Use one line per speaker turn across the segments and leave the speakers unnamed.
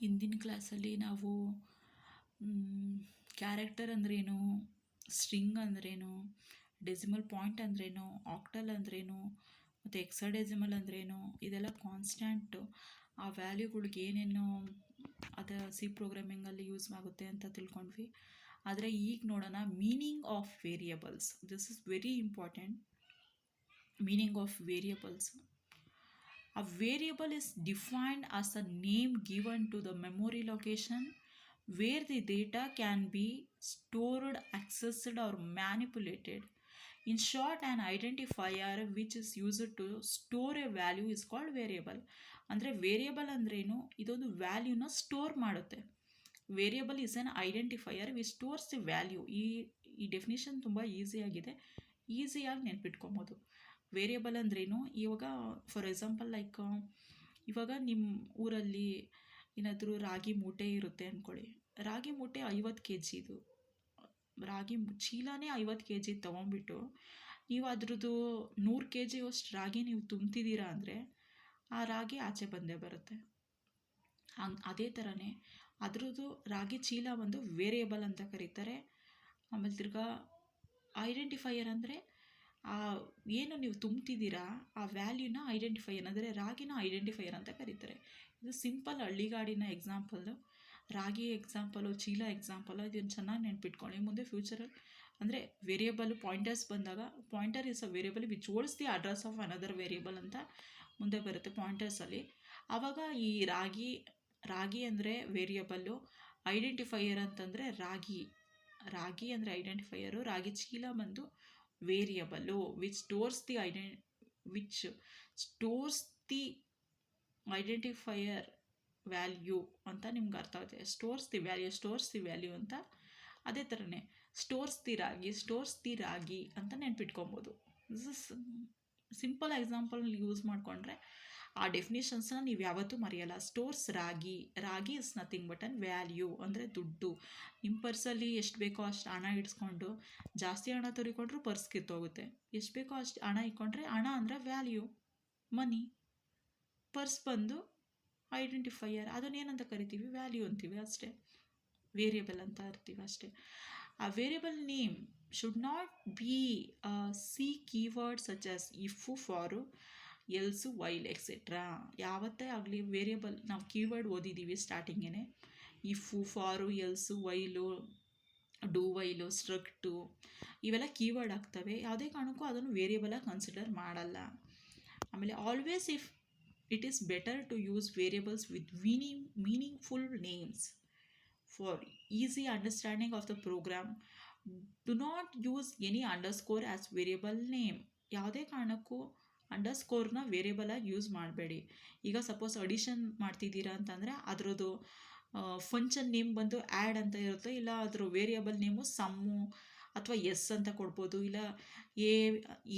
ಹಿಂದಿನ ಕ್ಲಾಸಲ್ಲಿ ನಾವು ಕ್ಯಾರೆಕ್ಟರ್ ಅಂದ್ರೇನು, ಸ್ಟ್ರಿಂಗ್ ಅಂದ್ರೇನು, ಡೆಸಿಮಲ್ ಪಾಯಿಂಟ್ ಅಂದ್ರೇನು, ಆಕ್ಟಲ್ ಅಂದ್ರೇನು, ಮತ್ತು ಎಕ್ಸಾಡೆಸಿಮಲ್ ಅಂದ್ರೇನು, ಇದೆಲ್ಲ ಕಾನ್ಸ್ಟ್ಯಾಂಟು ಆ ವ್ಯಾಲ್ಯೂಗಳಿಗೆ ಏನೇನು ಅದು ಸಿ ಪ್ರೋಗ್ರಾಮಿಂಗಲ್ಲಿ ಯೂಸ್ ಆಗುತ್ತೆ ಅಂತ ತಿಳ್ಕೊಂಡ್ವಿ. ಆದರೆ ಈಗ ನೋಡೋಣ meaning of variables. This is very important. Meaning of variables. A variable is defined as a name given to the memory location where the data can be stored, accessed, or manipulated. In short, an identifier which is used to store a value is called variable. ಅಂದರೆ variable ಅಂದ್ರೇನು, ಇದೊಂದು ವ್ಯಾಲ್ಯೂನ store ಮಾಡುತ್ತೆ. Variable is an identifier we stores the value. ಈ definition ತುಂಬ ಈಸಿಯಾಗಿದೆ, ಈಸಿಯಾಗಿ ನೆನ್ಪಿಟ್ಕೊಬೋದು. Variable ಅಂದ್ರೇನು, ಇವಾಗ ಫಾರ್ ಎಕ್ಸಾಂಪಲ್ ಲೈಕ್ ಇವಾಗ ನಿಮ್ಮ ಊರಲ್ಲಿ ಏನಾದರೂ ರಾಗಿ ಮೂಟೆ ಇರುತ್ತೆ ಅಂದ್ಕೊಳ್ಳಿ. ರಾಗಿ ಮೂಟೆ 50 kg ಇದು. ರಾಗಿ ಚೀಲನೇ 50 kg ತೊಗೊಂಬಿಟ್ಟು ನೀವು ಅದ್ರದ್ದು 100 kg ಅಷ್ಟು ರಾಗಿ ನೀವು ತುಂಬ್ತಿದ್ದೀರಾ ಅಂದರೆ ಆ ರಾಗಿ ಆಚೆ ಬಂದೇ ಬರುತ್ತೆ. ಅದೇ ಥರನೇ ಅದ್ರದ್ದು ರಾಗಿ ಚೀಲ ಒಂದು ವೇರಿಯಬಲ್ ಅಂತ ಕರೀತಾರೆ. ಆಮೇಲೆ ತಿರ್ಗಾ ಐಡೆಂಟಿಫೈಯರ್ ಅಂದರೆ ಏನು ನೀವು ತುಂಬ್ತಿದ್ದೀರಾ ಆ ವ್ಯಾಲ್ಯೂನ ಐಡೆಂಟಿಫೈಯರ್ ಅಂದರೆ ರಾಗಿನ ಐಡೆಂಟಿಫೈಯರ್ ಅಂತ ಕರೀತಾರೆ. ಇದು ಸಿಂಪಲ್ ಹಳ್ಳಿಗಾಡಿನ ಎಕ್ಸಾಂಪಲ್ಲು, ರಾಗಿ ಎಕ್ಸಾಂಪಲು, ಚೀಲ ಎಕ್ಸಾಂಪಲು. ಇದನ್ನು ಚೆನ್ನಾಗಿ ನೆನ್ಪಿಟ್ಕೊಳ್ಳಿ. ಮುಂದೆ ಫ್ಯೂಚರಲ್ಲಿ ಅಂದರೆ ವೇರಿಯಬಲ್ ಪಾಯಿಂಟರ್ಸ್ ಬಂದಾಗ pointer is a variable which holds the address of another variable ಅಂತ ಮುಂದೆ ಬರುತ್ತೆ ಪಾಯಿಂಟರ್ಸಲ್ಲಿ. ಆವಾಗ ಈ ರಾಗಿ ಅಂದರೆ ವೇರಿಯಬಲ್ಲು, ಐಡೆಂಟಿಫೈಯರ್ ಅಂತಂದರೆ ರಾಗಿ ಅಂದರೆ ಐಡೆಂಟಿಫೈಯರು, ರಾಗಿ ಚೀಲ ಬಂದು variable which stores the identifier value ಅಂತ ನಿಮ್ಗೆ ಅರ್ಥ ಆಗುತ್ತೆ. ಸ್ಟೋರ್ಸ್ ದಿ ವ್ಯಾಲ್ಯೂ ಅಂತ. ಅದೇ ಥರನೇ ಸ್ಟೋರ್ಸ್ ದಿ ರಾಗಿ ಅಂತ ನೆನ್ಪಿಟ್ಕೊಬೋದು. This is simple example use ಮಾಡಿಕೊಂಡ್ರೆ ಆ ಡೆಫಿನೇಷನ್ಸ್ನ ನೀವು ಯಾವತ್ತೂ ಮರೆಯಲ್ಲ. Stores ragi is nothing but an value, ಅಂದರೆ ದುಡ್ಡು. ನಿಮ್ಮ ಪರ್ಸಲ್ಲಿ ಎಷ್ಟು ಬೇಕೋ ಅಷ್ಟು ಹಣ ಇಡ್ಸ್ಕೊಂಡು ಜಾಸ್ತಿ ಹಣ ತೊರಿಕೊಂಡ್ರೂ ಪರ್ಸ್ ಕಿತ್ತೋಗುತ್ತೆ. ಎಷ್ಟು ಬೇಕೋ ಅಷ್ಟು ಹಣ ಇಟ್ಕೊಂಡ್ರೆ ಹಣ ಅಂದರೆ ವ್ಯಾಲ್ಯೂ, ಮನಿ. ಪರ್ಸ್ ಬಂದು ಐಡೆಂಟಿಫೈಯರ್, ಅದನ್ನೇನಂತ ಕರಿತೀವಿ, ವ್ಯಾಲ್ಯೂ ಅಂತೀವಿ ಅಷ್ಟೇ. ವೇರಿಯಬಲ್ ಅಂತ ಇರ್ತೀವಿ ಅಷ್ಟೇ. ಆ variable name should not be C keyword such as if, for, else, while etcetera. ಯಾವತ್ತೇ ಆಗಲಿ ವೇರಿಯಬಲ್ ನಾವು ಕೀವರ್ಡ್ ಓದಿದ್ದೀವಿ ಸ್ಟಾರ್ಟಿಂಗೇ. If, for, else, while, do while, struct, ಇವೆಲ್ಲ ಕೀವರ್ಡ್ ಆಗ್ತವೆ. ಯಾವುದೇ ಕಾರಣಕ್ಕೂ ಅದನ್ನು ವೇರಿಯಬಲಾಗಿ ಕನ್ಸಿಡರ್ ಮಾಡಲ್ಲ. ಆಮೇಲೆ always if it is better to use variables with meaningful names for easy understanding of the program. Do not use any underscore as variable name. ಯಾವುದೇ ಕಾರಣಕ್ಕೂ ಅಂಡರ್ಸ್ಕೋರ್ನ ವೇರಿಯಬಲಾಗಿ use ಮಾಡಬೇಡಿ. ಈಗ ಸಪೋಸ್ ಅಡಿಷನ್ ಮಾಡ್ತಿದ್ದೀರಾ ಅಂತಂದರೆ ಅದರದ್ದು ಫಂಕ್ಷನ್ ನೇಮ್ ಬಂದು ಆ್ಯಡ್ ಅಂತ ಇರುತ್ತೆ, ಇಲ್ಲ ಅದ್ರ ವೇರಿಯಬಲ್ ನೇಮು ಸಮ್ಮು ಅಥವಾ ಎಸ್ ಅಂತ ಕೊಡ್ಬೋದು, ಇಲ್ಲ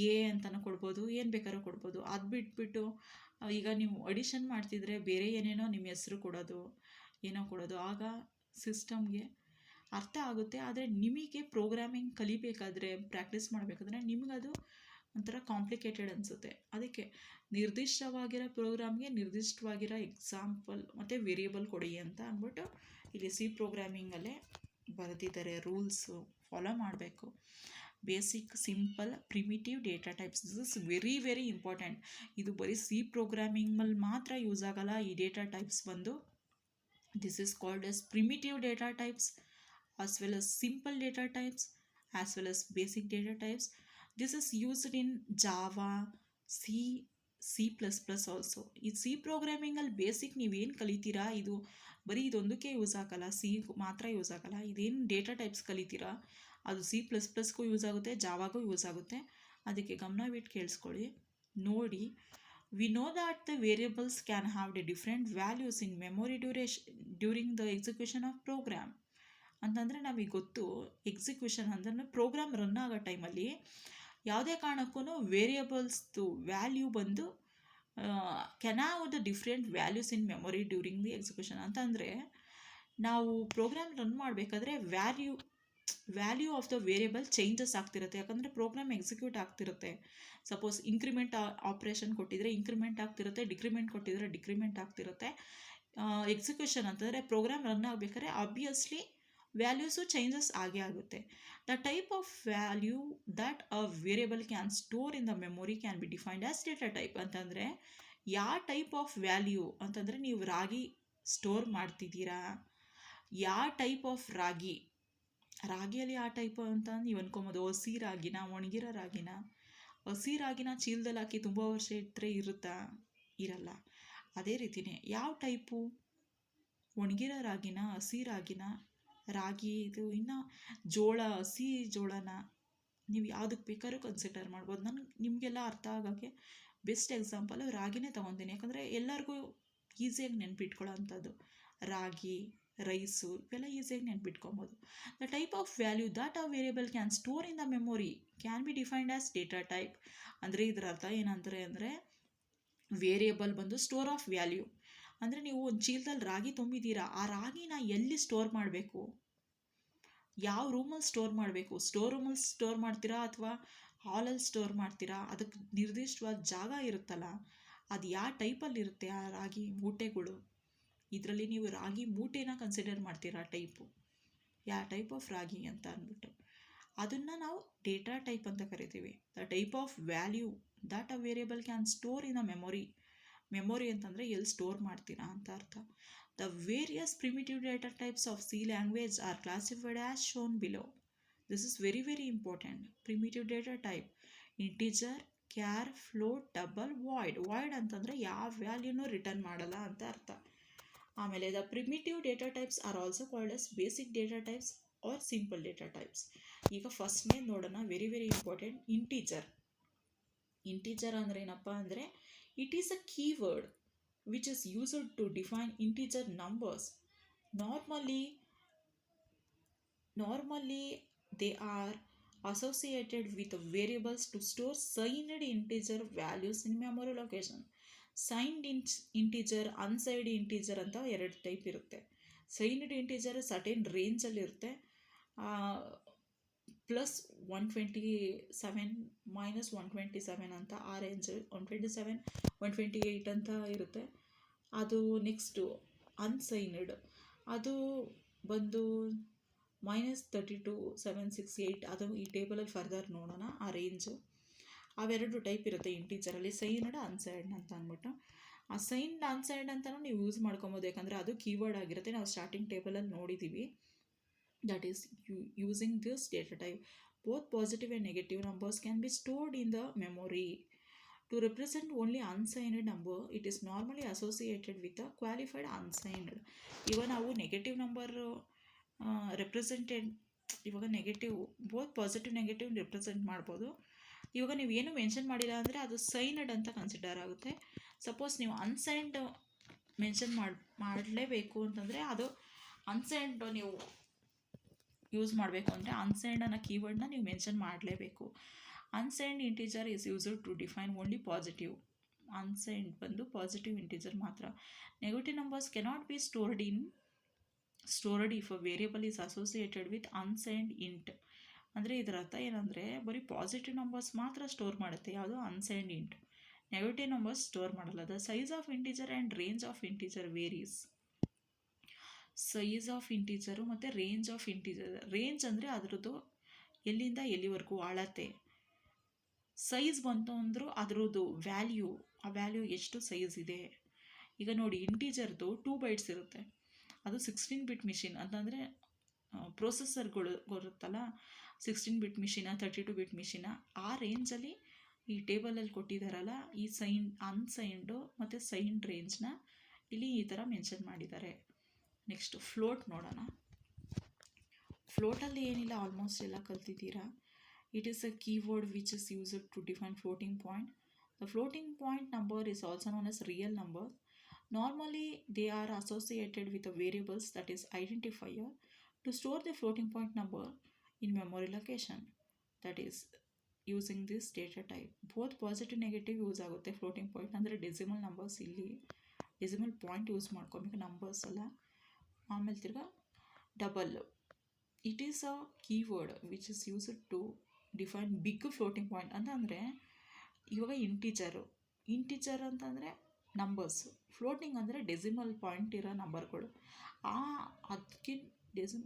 ಎ ಅಂತಲೂ ಕೊಡ್ಬೋದು, ಏನು ಬೇಕಾದ್ರೂ ಕೊಡ್ಬೋದು. ಅದು ಬಿಟ್ಬಿಟ್ಟು ಈಗ ನೀವು ಅಡಿಷನ್ ಮಾಡ್ತಿದ್ರೆ ಬೇರೆ ಏನೇನೋ ನಿಮ್ಮ ಹೆಸರು ಕೊಡೋದು, ಏನೋ ಕೊಡೋದು, ಆಗ ಸಿಸ್ಟಮ್ಗೆ ಅರ್ಥ ಆಗುತ್ತೆ. ಆದರೆ ನಿಮಗೆ ಪ್ರೋಗ್ರಾಮಿಂಗ್ ಕಲಿಬೇಕಾದ್ರೆ, ಪ್ರಾಕ್ಟೀಸ್ ಮಾಡಬೇಕಾದ್ರೆ ನಿಮಗದು ಒಂಥರ ಕಾಂಪ್ಲಿಕೇಟೆಡ್ ಅನಿಸುತ್ತೆ. ಅದಕ್ಕೆ ನಿರ್ದಿಷ್ಟವಾಗಿರೋ ಪ್ರೋಗ್ರಾಮ್ಗೆ ನಿರ್ದಿಷ್ಟವಾಗಿರೋ ಎಕ್ಸಾಂಪಲ್ ಮತ್ತು ವೇರಿಯಬಲ್ ಕೊಡಿ ಅಂತ ಅಂದ್ಬಿಟ್ಟು ಇಲ್ಲಿ ಸಿ ಪ್ರೋಗ್ರಾಮಿಂಗಲ್ಲೇ ಬರೆದಿದ್ದಾರೆ. ರೂಲ್ಸು ಫಾಲೋ ಮಾಡಬೇಕು. Basic, simple, primitive data types. This is very very important. ಇದು ಬರೀ ಸಿ ಪ್ರೋಗ್ರಾಮಿಂಗಲ್ಲಿ ಮಾತ್ರ ಯೂಸ್ ಆಗಲ್ಲ. ಈ ಡೇಟಾ ಟೈಪ್ಸ್ ಬಂದು this is called as primitive data types as well as simple data types as well as basic data types. This is used in Java, C++ also. ಈ C ಪ್ರೋಗ್ರಾಮಿಂಗಲ್ಲಿ basic ನೀವೇನು ಕಲಿತೀರಾ ಇದು ಬರೀ ಇದೊಂದಕ್ಕೆ use ಆಗಲ್ಲ, C ಮಾತ್ರ use ಆಗಲ್ಲ. ಇದೇನು data types ಕಲಿತೀರಾ ಅದು C++ಗೂ use ಆಗುತ್ತೆ, ಜಾವಾಗೂ ಯೂಸ್ ಆಗುತ್ತೆ. ಅದಕ್ಕೆ ಗಮನವಿಟ್ಟು ಕೇಳಿಸ್ಕೊಳ್ಳಿ, ನೋಡಿ. We know that the variables can have the different values in memory during the execution of program. ಅಂತಂದರೆ ನಮಗೆ ಗೊತ್ತು, ಎಕ್ಸಿಕ್ಯೂಷನ್ ಅಂದರೆ ಪ್ರೋಗ್ರಾಮ್ ರನ್ ಆಗೋ ಟೈಮಲ್ಲಿ ಯಾವುದೇ ಕಾರಣಕ್ಕೂ ವೇರಿಯಬಲ್ಸ್ದು ವ್ಯಾಲ್ಯೂ ಬಂದು can have the different values in memory during the execution. ಅಂತಂದರೆ ನಾವು ಪ್ರೋಗ್ರಾಮ್ ರನ್ ಮಾಡಬೇಕಾದ್ರೆ value of the variable changes ಆಗ್ತಿರುತ್ತೆ. ಯಾಕಂದರೆ ಪ್ರೋಗ್ರಾಮ್ ಎಕ್ಸಿಕ್ಯೂಟ್ ಆಗ್ತಿರುತ್ತೆ. ಸಪೋಸ್ ಇನ್ಕ್ರಿಮೆಂಟ್ ಆಪ್ರೇಷನ್ ಕೊಟ್ಟಿದ್ರೆ ಇನ್ಕ್ರಿಮೆಂಟ್ ಆಗ್ತಿರುತ್ತೆ, ಡಿಕ್ರಿಮೆಂಟ್ ಕೊಟ್ಟಿದ್ರೆ ಡಿಕ್ರಿಮೆಂಟ್ ಆಗ್ತಿರುತ್ತೆ. ಎಕ್ಸಿಕ್ಯೂಷನ್ ಅಂತಂದರೆ ಪ್ರೋಗ್ರಾಮ್ ರನ್ ಆಗಬೇಕಾದ್ರೆ ಆಬ್ವಿಯಸ್ಲಿ ವ್ಯಾಲ್ಯೂಸು ಚೇಂಜಸ್ ಆಗೇ ಆಗುತ್ತೆ. The type of value that a variable can store in the memory can be defined as data type. ಅಂತಂದರೆ ಯಾವ ಟೈಪ್ ಆಫ್ ವ್ಯಾಲ್ಯೂ ಅಂತಂದರೆ ನೀವು ರಾಗಿ ಸ್ಟೋರ್ ಮಾಡ್ತಿದ್ದೀರಾ, ಯಾವ ಟೈಪ್ ಆಫ್ ರಾಗಿಯಲ್ಲಿ ಆ ಟೈಪ್ ಅಂತ ನೀವು ಅನ್ಕೊಬೋದು. ಹಸಿ ರಾಗಿನ, ಒಣಗಿರೋ ರಾಗಿನ. ಹಸಿ ರಾಗಿನ ಚೀಲದಲ್ಲಿ ಹಾಕಿ ತುಂಬ ವರ್ಷ ಇಟ್ಟರೆ ಇರುತ್ತಾ? ಇರಲ್ಲ. ಅದೇ ರೀತಿಯೇ ಯಾವ ಟೈಪು, ಒಣಗಿರೋ ರಾಗಿನ, ಹಸಿ ರಾಗಿನ, ರಾಗಿ ಇದು ಇನ್ನು ಜೋಳ, ಹಸಿ ಜೋಳನ, ನೀವು ಯಾವುದಕ್ಕೆ ಬೇಕಾದ್ರೂ ಕನ್ಸಿಡರ್ ಮಾಡ್ಬೋದು. ನಿಮಗೆಲ್ಲ ಅರ್ಥ ಆಗೋಕ್ಕೆ ಬೆಸ್ಟ್ ಎಕ್ಸಾಂಪಲು ರಾಗಿನೇ ತೊಗೊತೀನಿ, ಯಾಕಂದರೆ ಎಲ್ಲರಿಗೂ ಈಸಿಯಾಗಿ ನೆನ್ಪಿಟ್ಕೊಳ್ಳೋ ಅಂಥದ್ದು. ರಾಗಿ, ರೈಸು ಇವೆಲ್ಲ ಈಸಿಯಾಗಿ ನೆನ್ಪಿಟ್ಕೊಬೋದು. The type of value that a variable can store in the memory can be defined as data type. ಅಂದರೆ ಇದರ ಅರ್ಥ ಏನಂತಾರೆ ಅಂದರೆ, ವೇರಿಯಬಲ್ ಬಂದು ಸ್ಟೋರ್ ಆಫ್ ವ್ಯಾಲ್ಯೂ. ಅಂದರೆ ನೀವು ಒಂದು ಚೀಲದಲ್ಲಿ ರಾಗಿ ತುಂಬಿದ್ದೀರಾ, ಆ ರಾಗಿನ ಎಲ್ಲಿ ಸ್ಟೋರ್ ಮಾಡಬೇಕು, ಯಾವ ರೂಮಲ್ಲಿ ಸ್ಟೋರ್ ಮಾಡಬೇಕು, ಸ್ಟೋರ್ ರೂಮಲ್ಲಿ ಸ್ಟೋರ್ ಮಾಡ್ತೀರಾ ಅಥವಾ ಹಾಲಲ್ಲಿ ಸ್ಟೋರ್ ಮಾಡ್ತೀರಾ, ಅದಕ್ಕೆ ನಿರ್ದಿಷ್ಟವಾದ ಜಾಗ ಇರುತ್ತಲ್ಲ, ಅದು ಯಾವ ಟೈಪಲ್ಲಿ ಇರುತ್ತೆ ಆ ರಾಗಿ ಮೂಟೆಗಳು. ಇದರಲ್ಲಿ ನೀವು ರಾಗಿ ಮೂಟೆನ ಕನ್ಸಿಡರ್ ಮಾಡ್ತೀರಾ ಟೈಪು, ಯಾವ ಟೈಪ್ ಆಫ್ ರಾಗಿ ಅಂತ ಅಂದ್ಬಿಟ್ಟು. ಅದನ್ನು ನಾವು ಡೇಟಾ ಟೈಪ್ ಅಂತ ಕರಿತೀವಿ. The type of value that a variable can store in a memory ಅಂತಂದರೆ ಎಲ್ಲಿ ಸ್ಟೋರ್ ಮಾಡ್ತೀರಾ ಅಂತ ಅರ್ಥ. The various primitive data types of C language are classified as shown below. This is very very important. Primitive data type integer, char, float, double, void ಅಂತಂದರೆ ಯಾವ ವ್ಯಾಲ್ಯೂನೂ return ಮಾಡಲ್ಲ ಅಂತ ಅರ್ಥ. ಆಮೇಲೆ the primitive data types are also called as basic data types or simple data types. ಈಗ ಫಸ್ಟ್ನೇ ನೋಡೋಣ, ವೆರಿ ವೆರಿ ಇಂಪಾರ್ಟೆಂಟ್. ಇಂಟಿಜರ್ ಅಂದರೆ ಏನಪ್ಪ ಅಂದರೆ, it is a keyword which is used to define integer numbers. Normally they are associated with variables to store signed integer values in memory location. Signed integer, unsigned integer ಅಂತ ಎರಡು type ಇರುತ್ತೆ. Signed integer certain ರೇಂಜಲ್ಲಿ ಇರುತ್ತೆ, +127 -127 ಅಂತ ಆ range, 127 128 ಅಂತ ಇರುತ್ತೆ. ಅದು ನೆಕ್ಸ್ಟು ಅನ್ಸೈನ್ಡ್, ಅದು ಬಂದು -32 768. ಅದು ಈ ಟೇಬಲಲ್ಲಿ ಫರ್ದರ್ ನೋಡೋಣ ಆ ರೇಂಜು. ಅವೆರಡು ಟೈಪ್ ಇರುತ್ತೆ ಇಂಟೀಜರಲ್ಲಿ, ಸೈನ್ಡ್, ಅನ್ಸೈನ್ಡ್ ಅಂತ ಅಂದ್ಬಿಟ್ಟು. ಆ ಸೈನ್ಡ್ ಅನ್ಸೈನ್ಡ್ ಅಂತಲೂ ನೀವು ಯೂಸ್ ಮಾಡ್ಕೊಬೋದು, ಯಾಕಂದರೆ ಅದು ಕೀವರ್ಡ್ ಆಗಿರುತ್ತೆ. ನಾವು ಸ್ಟಾರ್ಟಿಂಗ್ ಟೇಬಲಲ್ಲಿ ನೋಡಿದ್ದೀವಿ. That is using this data type both positive and negative numbers can be stored in the memory. To represent only unsigned number, it is normally associated with a qualified unsigned. ಇವಾಗ ನಾವು negative number represented, ಇವಾಗ negative both positive negative represent ಮಾಡ್ಬೋದು. ಇವಾಗ ನೀವು ಏನು mention ಮಾಡಿಲ್ಲ ಅಂದರೆ ಅದು ಸೈನ್ಡ್ ಅಂತ ಕನ್ಸಿಡರ್ ಆಗುತ್ತೆ. ಸಪೋಸ್ ನೀವು ಅನ್ಸೈನ್ಡ್ ಮೆನ್ಷನ್ ಮಾಡಲೇಬೇಕು ಅಂತಂದರೆ ಅದು ಅನ್ಸೈನ್ಡ್ ನೀವು ಯೂಸ್ ಮಾಡಬೇಕು ಅಂದರೆ ಅನ್ಸೈನ್ಡ್ ಅನ್ನೋ ಕೀವರ್ಡ್ನ ನೀವು ಮೆನ್ಷನ್ ಮಾಡಲೇಬೇಕು. Unsigned integer is used to define only positive. Unsigned ಬಂದು ಪಾಸಿಟಿವ್ ಇಂಟಿಜರ್ ಮಾತ್ರ. Negative numbers cannot be stored if a variable is associated with unsigned int. ಅಂದರೆ ಇದರ ಅರ್ಥ ಏನಂದರೆ, ಬರೀ ಪಾಸಿಟಿವ್ ನಂಬರ್ಸ್ ಮಾತ್ರ ಸ್ಟೋರ್ ಮಾಡುತ್ತೆ ಯಾವುದು unsigned int, negative numbers store ಮಾಡಲ್ಲ. The size of integer and range of integer varies. Size of integer ಮತ್ತು ರೇಂಜ್ ಆಫ್ ಇಂಟಿಜರ್. ರೇಂಜ್ ಅಂದರೆ ಅದರದ್ದು ಎಲ್ಲಿಂದ ಎಲ್ಲಿವರೆಗೂ ಅಳತೆ. ಸೈಜ್ ಬಂತು ಅಂದರೂ ಅದರದ್ದು ವ್ಯಾಲ್ಯೂ, ಆ ವ್ಯಾಲ್ಯೂ ಎಷ್ಟು ಸೈಜ್ ಇದೆ. ಈಗ ನೋಡಿ, ಇಂಟೀಜರ್ದು 2 ಬೈಟ್ಸ್ ಇರುತ್ತೆ, ಅದು 16 ಬಿಟ್ ಮಿಷಿನ್ ಅಂತಂದರೆ ಪ್ರೊಸೆಸರ್ಗಳು ಬರುತ್ತಲ್ಲ, 16 ಬಿಟ್ ಮಿಷಿನ, 32 ಬಿಟ್ ಮಿಷಿನ, ಆ ರೇಂಜಲ್ಲಿ ಈ ಟೇಬಲಲ್ಲಿ ಕೊಟ್ಟಿದ್ದಾರಲ್ಲ, ಈ ಅನ್ಸೈನ್ಡು ಮತ್ತು ಸೈನ್ಡ್ ರೇಂಜ್ನ ಇಲ್ಲಿ ಈ ಥರ ಮೆನ್ಷನ್ ಮಾಡಿದ್ದಾರೆ. ನೆಕ್ಸ್ಟ್ ಫ್ಲೋಟ್ ನೋಡೋಣ. ಫ್ಲೋಟಲ್ಲಿ ಏನಿಲ್ಲ, ಆಲ್ಮೋಸ್ಟ್ ಎಲ್ಲ ಕಲ್ತಿದ್ದೀರಾ. It is a keyword which is used to define floating point. The floating point number is also known as real number. Normally, they are associated with the variables, that is identifier, to store the floating point number in memory location. That is using this data type. Both positive negative use ಆಗುತ್ತೆ. Floating point ಅಂದರೆ decimal numbers, ಇಲ್ಲಿ decimal point use ಮಾಡ್ಕೊಬೇಕು, numbers ಅಲ್ಲ. ಆಮೇಲೆ ತಿರ್ಗಾ double. It is a keyword which is used to define big floating point. ಅಂತಂದರೆ ಇವಾಗ integer ಅಂತಂದರೆ ನಂಬರ್ಸು. ಫ್ಲೋಟಿಂಗ್ ಅಂದರೆ ಡೆಸಿಮಲ್ ಪಾಯಿಂಟ್ ಇರೋ ನಂಬರ್ಗಳು.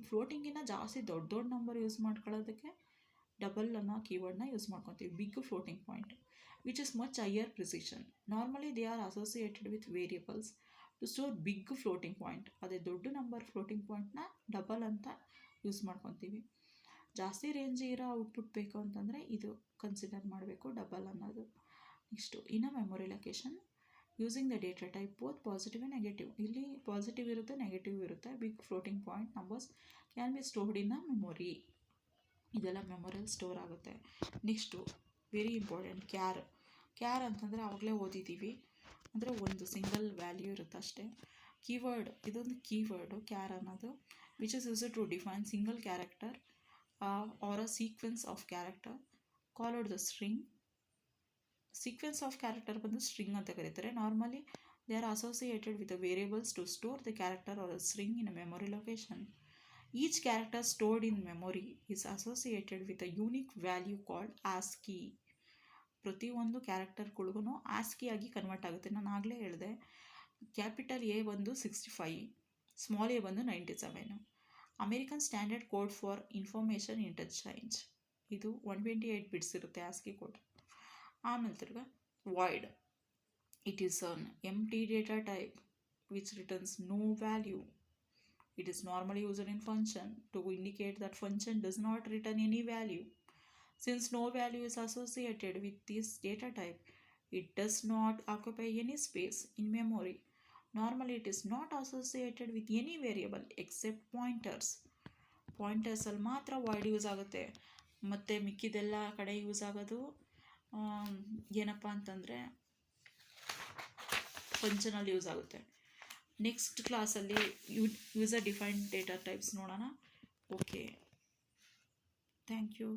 ಫ್ಲೋಟಿಂಗಿನ ಜಾಸ್ತಿ ದೊಡ್ಡ ದೊಡ್ಡ ನಂಬರ್ ಯೂಸ್ ಮಾಡ್ಕೊಳ್ಳೋದಕ್ಕೆ ಡಬಲ್ ಅನ್ನೋ ಕೀವರ್ಡ್ನ ಯೂಸ್ ಮಾಡ್ಕೊತೀವಿ. Big floating point which is much higher precision. Normally they are associated with variables to store big floating point. ಅದೇ ದೊಡ್ಡ ನಂಬರ್ ಫ್ಲೋಟಿಂಗ್ ಪಾಯಿಂಟ್ನ ಡಬಲ್ ಅಂತ ಯೂಸ್ ಮಾಡ್ಕೊತೀವಿ. ಜಾಸ್ತಿ ರೇಂಜ್ ಇರೋ ಔಟ್ಪುಟ್ ಬೇಕು ಅಂತಂದರೆ ಇದು ಕನ್ಸಿಡರ್ ಮಾಡಬೇಕು, ಡಬಲ್ ಅನ್ನೋದು. Next in a memory location using the data type both positive and negative. ಇಲ್ಲಿ ಪಾಸಿಟಿವ್ ಇರುತ್ತೆ, ನೆಗೆಟಿವ್ ಇರುತ್ತೆ. Big floating point numbers can be stored in a memory. ಇದೆಲ್ಲ ಮೆಮೊರಿಯಲ್ಲಿ ಸ್ಟೋರ್ ಆಗುತ್ತೆ. ನೆಕ್ಸ್ಟು ವೆರಿ ಇಂಪಾರ್ಟೆಂಟ್ ಕ್ಯಾರ್ ಅಂತಂದರೆ ಆವಾಗಲೇ ಓದಿದ್ದೀವಿ, ಅಂದರೆ ಒಂದು ಸಿಂಗಲ್ ವ್ಯಾಲ್ಯೂ ಇರುತ್ತೆ ಅಷ್ಟೇ. ಕೀವರ್ಡ್, ಇದೊಂದು ಕೀವರ್ಡು ಕ್ಯಾರ್ ಅನ್ನೋದು, which is used to define single character or a sequence of character called the string. Sequence of character ಬಂದು ಸ್ಟ್ರಿಂಗ್ ಅಂತ ಕರೀತಾರೆ. Normally they are associated with the variables to store the character or a string in a memory location. Each character stored in memory is associated with a unique value called ASCII. ಪ್ರತಿಯೊಂದು ಕ್ಯಾರೆಕ್ಟರ್ಗಳಿಗೂ ASCII ಆಗಿ convert ಆಗುತ್ತೆ. ನಾನು ಆಗಲೇ ಹೇಳಿದೆ, capital A ಬಂದು 65, small a ಬಂದು 97. American standard code for information interchange, ಇದು 128 ಬಿಟ್ಸ್ ಇರುತ್ತೆ ಆಸ್ಕಿ ಕೋಡ್. ಆಮೇಲೆ ತಿರ್ಗ void, it is an empty data type which returns no value. It is normally used in function to indicate that function does not return any value. Since no value is associated with this data type, it does not occupy any space in memory. Normally it is not associated with any variable except pointers. Pointers ಅಲ್ಲಿ ಮಾತ್ರ void use ಆಗುತ್ತೆ, ಮತ್ತು ಮಿಕ್ಕಿದೆಲ್ಲ ಕಡೆ use ಆಗೋದು ಏನಪ್ಪ ಅಂತಂದರೆ ಫಂಕ್ಷನಲ್ಲಿ use ಆಗುತ್ತೆ. ನೆಕ್ಸ್ಟ್ ಕ್ಲಾಸಲ್ಲಿ ಯೂಸರ್ ಡಿಫೈನ್ಡ್ ಡೇಟಾ ಟೈಪ್ಸ್ ನೋಡೋಣ. Okay, thank you.